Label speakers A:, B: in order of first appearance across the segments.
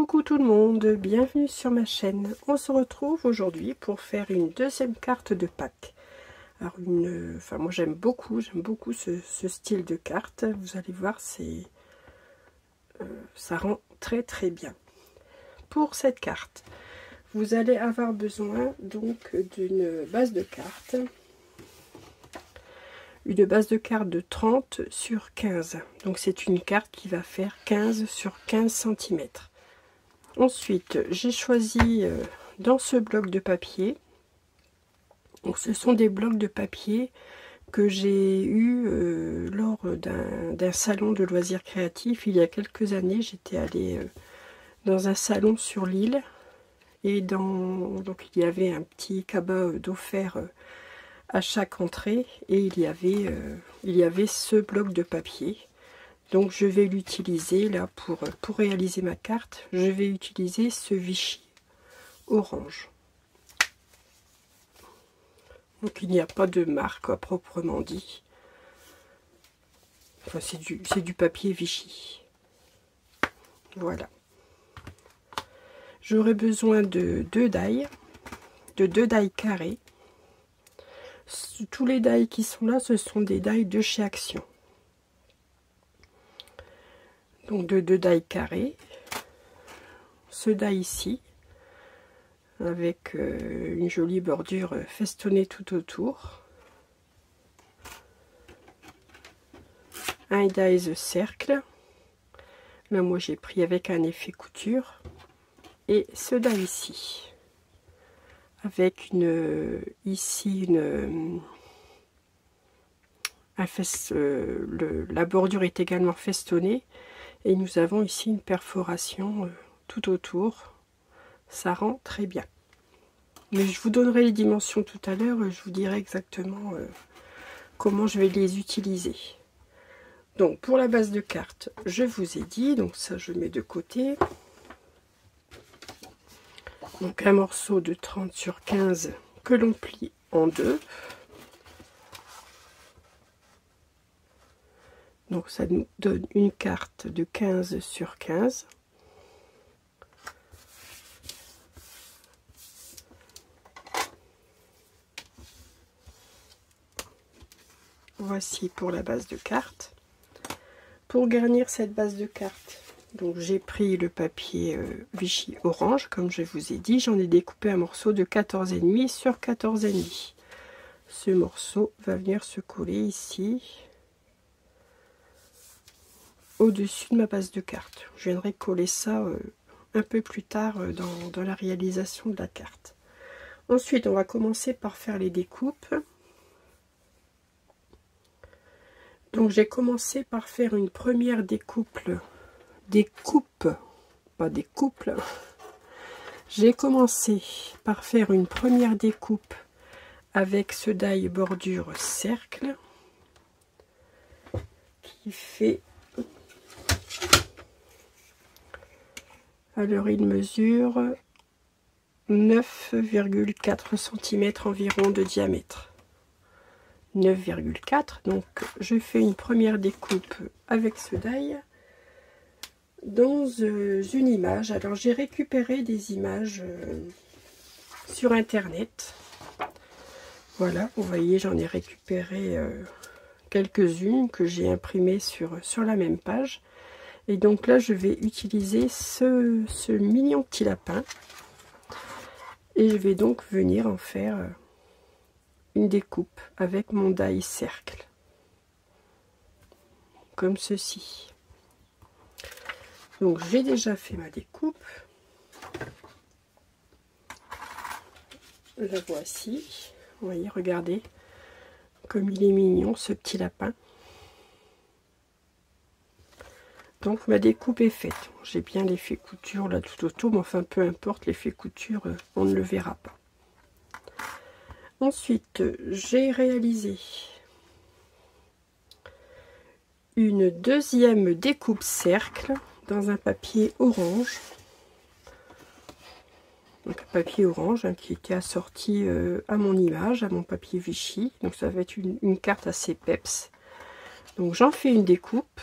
A: Coucou tout le monde, bienvenue sur ma chaîne. On se retrouve aujourd'hui pour faire une deuxième carte de Pâques. Alors moi j'aime beaucoup ce style de carte. Vous allez voir, ça rend très bien. Pour cette carte, vous allez avoir besoin donc d'une base de cartes. Une base de cartes de 30 sur 15. Donc c'est une carte qui va faire 15 sur 15 cm. Ensuite, j'ai choisi dans ce bloc de papier, donc ce sont des blocs de papier que j'ai eu lors d'un salon de loisirs créatifs. Il y a quelques années, j'étais allée dans un salon sur l'île et donc il y avait un petit cabas d'offert à chaque entrée et il y avait ce bloc de papier. Donc je vais l'utiliser là pour réaliser ma carte. Je vais utiliser ce Vichy orange. Donc il n'y a pas de marque à proprement dit. Enfin c'est du papier Vichy. Voilà. J'aurai besoin de deux die carrés. Tous les die qui sont là, ce sont des die de chez Action. Donc de deux die carrés, ce die ici, avec une jolie bordure festonnée tout autour, un die cercle, là moi j'ai pris avec un effet couture, et ce die ici, avec la bordure est également festonnée. Et nous avons ici une perforation tout autour. Ça rend très bien. Mais je vous donnerai les dimensions tout à l'heure. Je vous dirai exactement comment je vais les utiliser. Donc pour la base de carte, je vous ai dit. Donc ça je mets de côté. Donc un morceau de 30 sur 15 que l'on plie en deux. Donc ça nous donne une carte de 15 sur 15. Voici pour la base de carte. Pour garnir cette base de carte, donc j'ai pris le papier Vichy orange, comme je vous ai dit. J'en ai découpé un morceau de 14,5 sur 14,5. Ce morceau va venir se coller ici, au-dessus de ma base de carte. Je viendrai coller ça un peu plus tard dans la réalisation de la carte. Ensuite, on va commencer par faire les découpes. Donc j'ai commencé par faire une première J'ai commencé par faire une première découpe avec ce die bordure cercle qui fait... Alors il mesure 9,4 cm environ de diamètre. 9,4, donc je fais une première découpe avec ce die dans une image. Alors j'ai récupéré des images sur internet. Voilà, vous voyez, j'en ai récupéré quelques-unes que j'ai imprimées sur la même page. Et donc là, je vais utiliser ce mignon petit lapin. Et je vais donc venir en faire une découpe avec mon die cercle. Comme ceci. Donc j'ai déjà fait ma découpe. La voici. Vous voyez, regardez comme il est mignon ce petit lapin. Donc ma découpe est faite. J'ai bien l'effet couture là tout autour, mais enfin peu importe, l'effet couture, on ne le verra pas. Ensuite, j'ai réalisé une deuxième découpe cercle dans un papier orange. Donc un papier orange qui était assorti à mon image, à mon papier Vichy. Donc ça va être une carte assez peps. Donc j'en fais une découpe.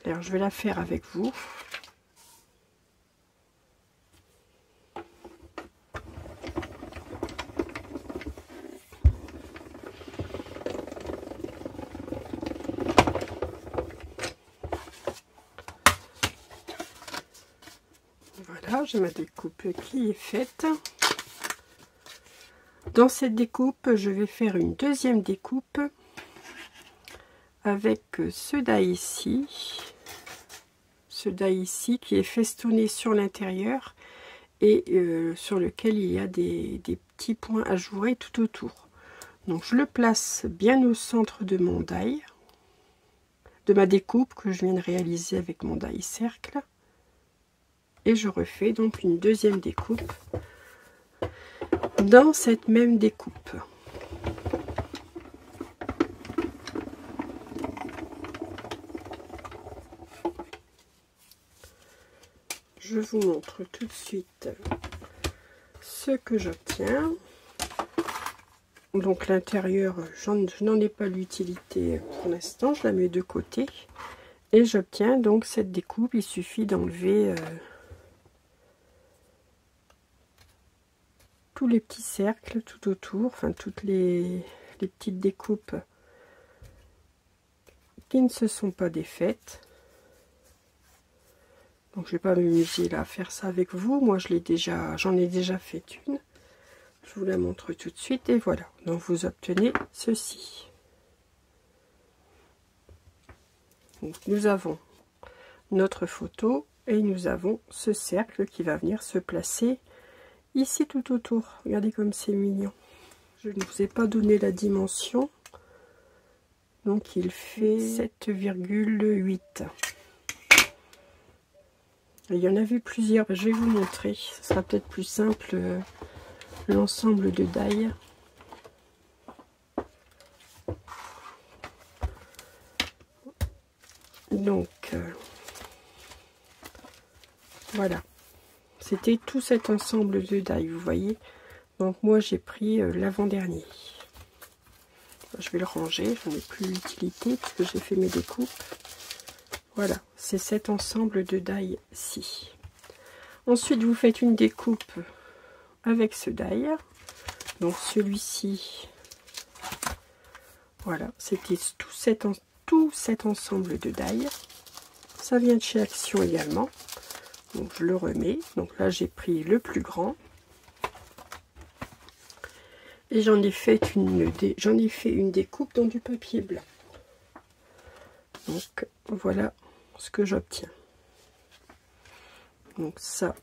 A: Alors, je vais la faire avec vous. Voilà, j'ai ma découpe qui est faite. Dans cette découpe, je vais faire une deuxième découpe avec ce die ici. Ce die ici qui est festonné sur l'intérieur et sur lequel il y a des petits points ajourés tout autour. Donc je le place bien au centre de mon die, de ma découpe que je viens de réaliser avec mon die cercle. Et je refais donc une deuxième découpe dans cette même découpe. Je vous montre tout de suite ce que j'obtiens. Donc l'intérieur, je n'en ai pas l'utilité pour l'instant, je la mets de côté. Et j'obtiens donc cette découpe, il suffit d'enlever tous les petits cercles tout autour, enfin toutes les petites découpes qui ne se sont pas défaites. Donc je vais pas m'amuser là à faire ça avec vous, moi j'en ai déjà fait une. Je vous la montre tout de suite et voilà. Donc vous obtenez ceci. Donc, nous avons notre photo et nous avons ce cercle qui va venir se placer ici tout autour. Regardez comme c'est mignon. Je ne vous ai pas donné la dimension. Donc il fait 7,8. Il y en avait plusieurs. Je vais vous montrer. Ce sera peut-être plus simple l'ensemble de die. Donc voilà. C'était tout cet ensemble de die, vous voyez. Donc moi j'ai pris l'avant-dernier. Je vais le ranger, je n'ai plus l'utilité puisque j'ai fait mes découpes. Voilà, c'est cet ensemble de die-ci. Ensuite vous faites une découpe avec ce die. Donc celui-ci, voilà, c'était tout cet ensemble de die. Ça vient de chez Action également. Donc je le remets. Donc là j'ai pris le plus grand. Et j'en ai fait une découpe dans du papier blanc. Donc voilà ce que j'obtiens. Donc ça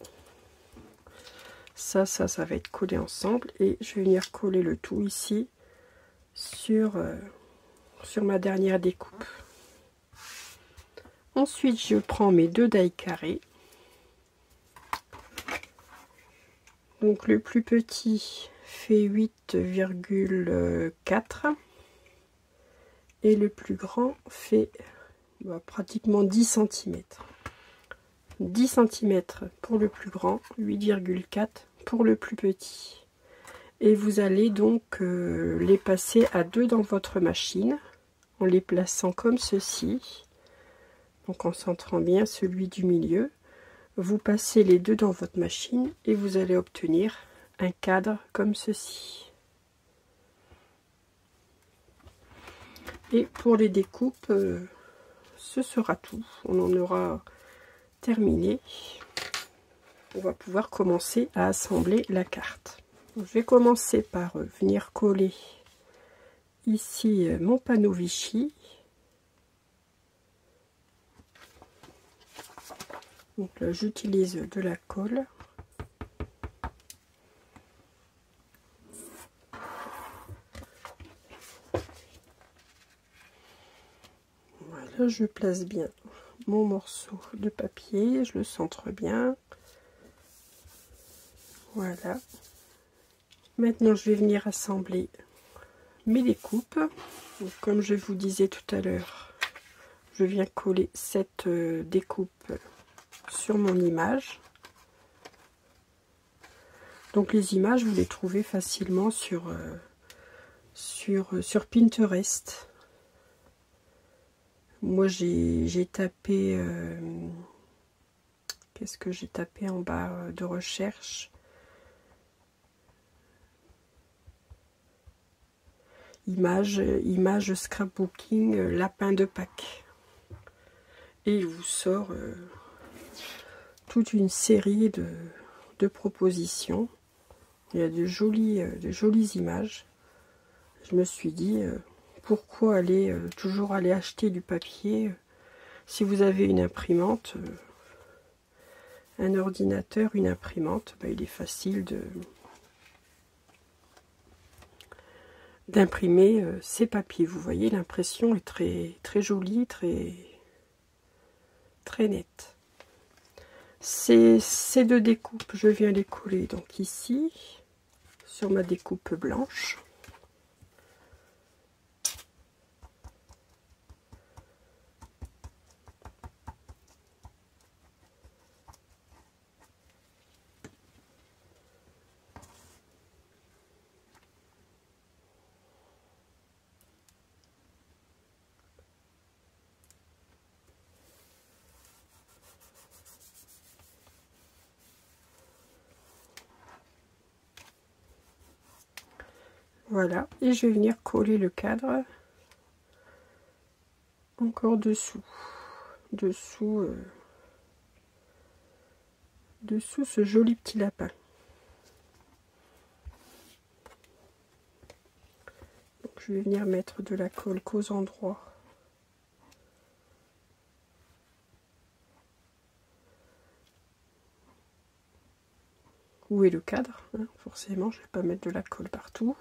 A: va être collé ensemble. Et je vais venir coller le tout ici sur ma dernière découpe. Ensuite je prends mes deux die carrés. Donc le plus petit fait 8,4 et le plus grand fait pratiquement 10 cm. 10 cm pour le plus grand, 8,4 pour le plus petit. Et vous allez donc les passer à deux dans votre machine en les plaçant comme ceci. Donc en centrant bien celui du milieu. Vous passez les deux dans votre machine et vous allez obtenir un cadre comme ceci. Et pour les découpes, ce sera tout. On en aura terminé. On va pouvoir commencer à assembler la carte. Donc, je vais commencer par venir coller ici mon panneau Vichy. Donc là j'utilise de la colle. Voilà, je place bien mon morceau de papier, je le centre bien. Voilà. Maintenant je vais venir assembler mes découpes. Donc, comme je vous disais tout à l'heure, je viens coller cette découpe sur mon image. Donc les images vous les trouvez facilement sur Pinterest. Moi j'ai tapé, qu'est-ce que j'ai tapé en bas de recherche? Image scrapbooking lapin de Pâques. Et il vous sort toute une série de propositions. Il y a de jolies images. Je me suis dit, pourquoi toujours aller acheter du papier si vous avez une imprimante, un ordinateur, une imprimante, ben, il est facile d'imprimer ces papiers. Vous voyez, l'impression est très jolie, très nette. Ces deux découpes, je viens les coller donc ici, sur ma découpe blanche. Voilà, et je vais venir coller le cadre encore dessous ce joli petit lapin. Donc, je vais venir mettre de la colle qu'aux endroits où est le cadre, hein. Forcément je ne vais pas mettre de la colle partout.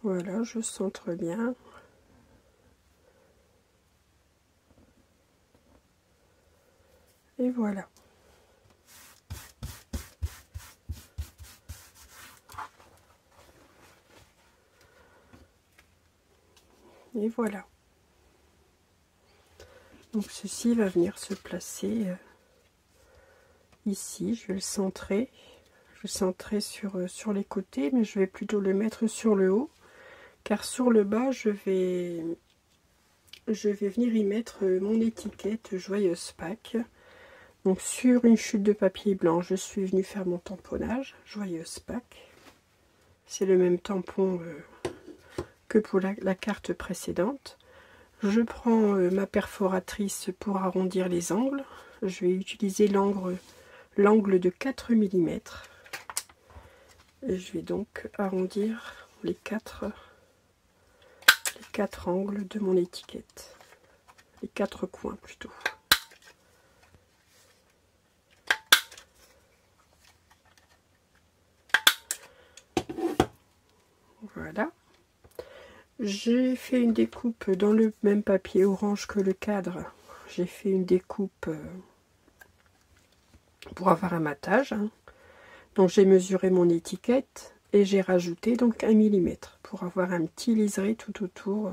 A: Voilà, je centre bien. Et voilà. Et voilà. Donc ceci va venir se placer ici. Je vais le centrer. Je vais le centrer sur les côtés, mais je vais plutôt le mettre sur le haut. Car sur le bas, je vais venir y mettre mon étiquette Joyeuse Pâques. Donc sur une chute de papier blanc, je suis venue faire mon tamponnage Joyeuse Pâques. C'est le même tampon que pour la carte précédente. Je prends ma perforatrice pour arrondir les angles. Je vais utiliser l'angle de 4 mm. Et je vais donc arrondir les quatre angles de mon étiquette. Les 4 coins plutôt. Voilà. J'ai fait une découpe dans le même papier orange que le cadre. J'ai fait une découpe pour avoir un matage. Hein. Donc j'ai mesuré mon étiquette et j'ai rajouté donc 1 mm pour avoir un petit liseré tout autour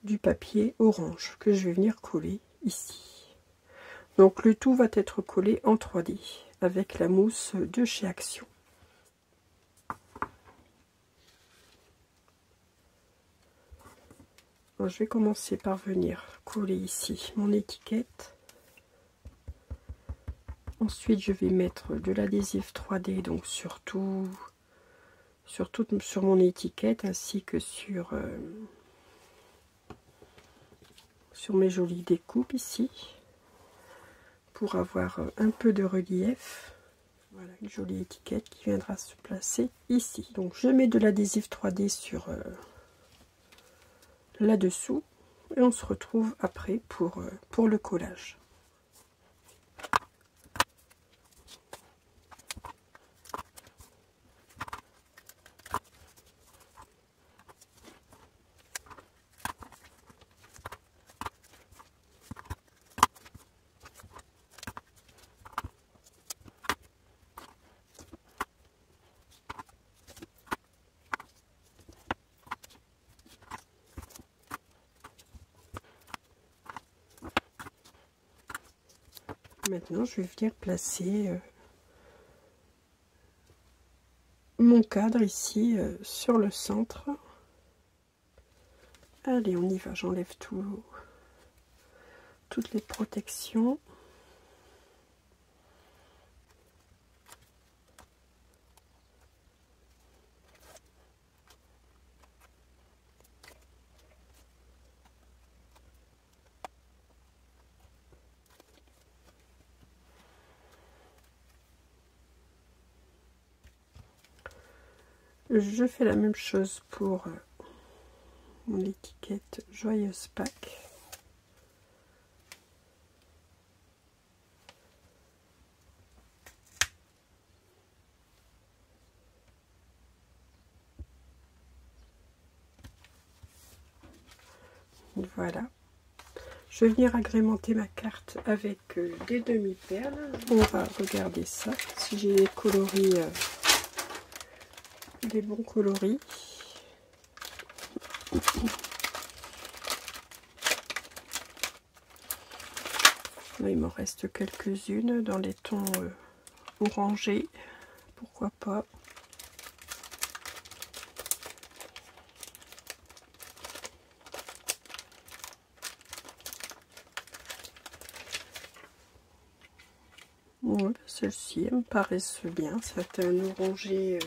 A: du papier orange que je vais venir coller ici. Donc le tout va être collé en 3D avec la mousse de chez Action. Alors, je vais commencer par venir coller ici mon étiquette. Ensuite, je vais mettre de l'adhésif 3D donc sur mon étiquette ainsi que sur mes jolies découpes ici pour avoir un peu de relief. Voilà une jolie étiquette qui viendra se placer ici. Donc je mets de l'adhésif 3D sur là-dessous et on se retrouve après pour le collage. Maintenant, je vais venir placer mon cadre ici sur le centre. Allez, on y va, j'enlève toutes les protections. Je fais la même chose pour mon étiquette Joyeuse Pâques. Voilà. Je vais venir agrémenter ma carte avec des demi-perles. On va regarder ça, si j'ai des coloris, des bons coloris. Là, il m'en reste quelques-unes dans les tons orangés, pourquoi pas. Ouais, celles-ci me paraissent bien. C'est un orangé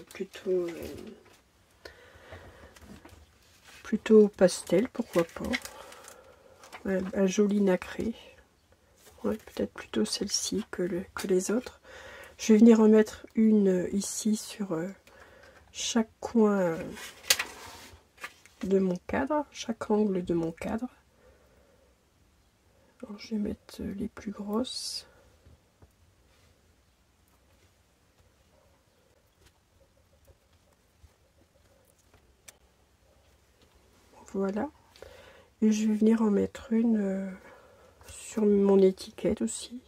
A: plutôt pastel, pourquoi pas. Ouais, un joli nacré. Ouais, peut-être plutôt celle-ci que les autres. Je vais venir en mettre une ici sur chaque coin de mon cadre, chaque angle de mon cadre. Alors, je vais mettre les plus grosses. Voilà. Et je vais venir en mettre une sur mon étiquette aussi.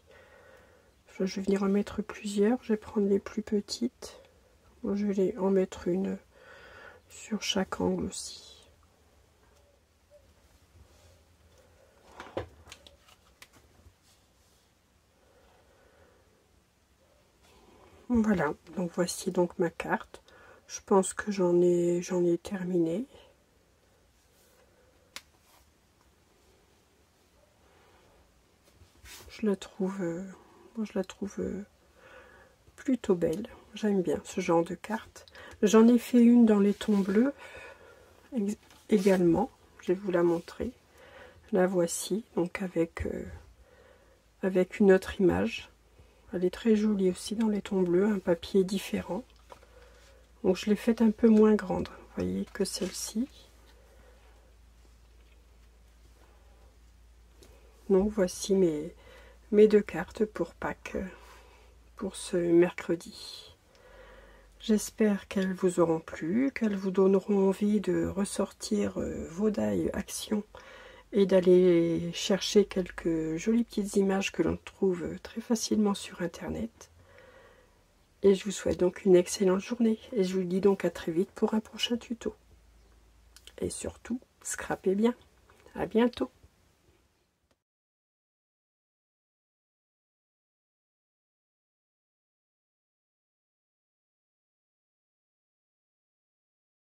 A: Enfin, je vais venir en mettre plusieurs. Je vais prendre les plus petites. Bon, je vais en mettre une sur chaque angle aussi. Voilà, donc voici donc ma carte. Je pense que j'en ai terminé. Je la trouve plutôt belle. J'aime bien ce genre de carte. J'en ai fait une dans les tons bleus également. Je vais vous la montrer. La voici, donc avec une autre image. Elle est très jolie aussi dans les tons bleus, un papier différent. Donc je l'ai faite un peu moins grande, vous voyez, que celle-ci. Donc voici mes deux cartes pour Pâques, pour ce mercredi. J'espère qu'elles vous auront plu, qu'elles vous donneront envie de ressortir vos die Action et d'aller chercher quelques jolies petites images que l'on trouve très facilement sur internet. Et je vous souhaite donc une excellente journée et je vous dis donc à très vite pour un prochain tuto. Et surtout, scrapez bien. À bientôt.